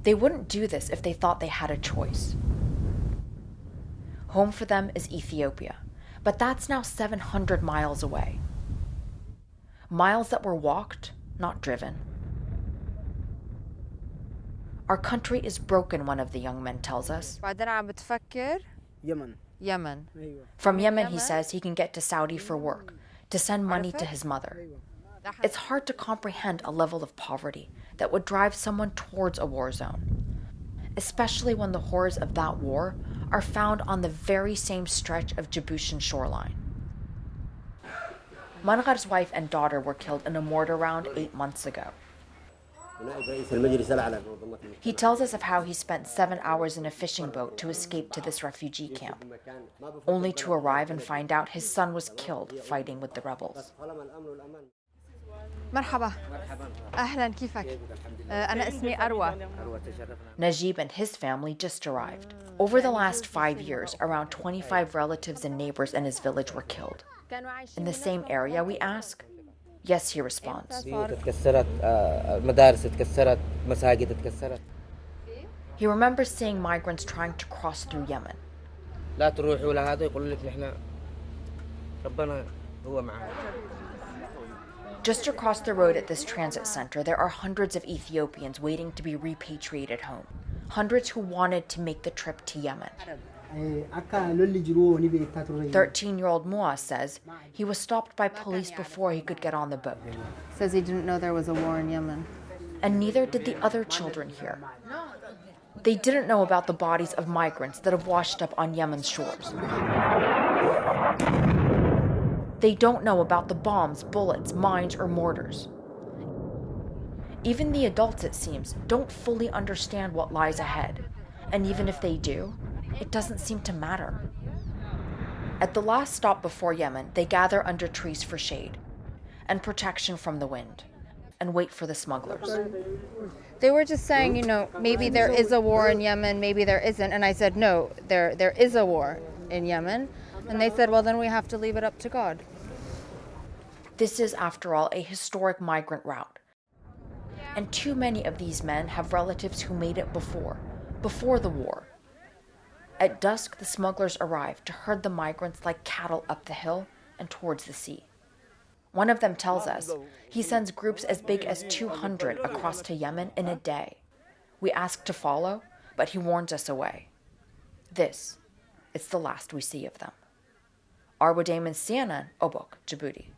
They wouldn't do this if they thought they had a choice. Home for them is Ethiopia, but that's now 700 miles away. Miles that were walked, not driven. Our country is broken, one of the young men tells us. Yemen. From Yemen, he says he can get to Saudi for work, to send money to his mother. It's hard to comprehend a level of poverty that would drive someone towards a war zone, especially when the horrors of that war are found on the very same stretch of Djiboutian shoreline. Mangar's wife and daughter were killed in a mortar round 8 months ago. He tells us of how he spent 7 hours in a fishing boat to escape to this refugee camp, only to arrive and find out his son was killed fighting with the rebels. مرحبا أهلا كيفك أنا اسمي أروى. Najib and his family just arrived. Over the last 5 years, around 25 relatives and neighbors in his village were killed. In the same area, we ask? Yes, he responds. He remembers seeing migrants trying to cross through Yemen. Just across the road at this transit center, there are hundreds of Ethiopians waiting to be repatriated home. Hundreds who wanted to make the trip to Yemen. 13-year-old Muaz says he was stopped by police before he could get on the boat. Says he didn't know there was a war in Yemen. And neither did the other children here. They didn't know about the bodies of migrants that have washed up on Yemen's shores. They don't know about the bombs, bullets, mines, or mortars. Even the adults, it seems, don't fully understand what lies ahead. And even if they do, it doesn't seem to matter. At the last stop before Yemen, they gather under trees for shade and protection from the wind and wait for the smugglers. They were just saying, maybe there is a war in Yemen, maybe there isn't. And I said, no, there is a war in Yemen. And they said, well, then we have to leave it up to God. This is, after all, a historic migrant route. And too many of these men have relatives who made it before the war. At dusk, the smugglers arrive to herd the migrants like cattle up the hill and towards the sea. One of them tells us he sends groups as big as 200 across to Yemen in a day. We ask to follow, but he warns us away. It's the last we see of them. Arwa Damon, CNN, Obook, Djibouti.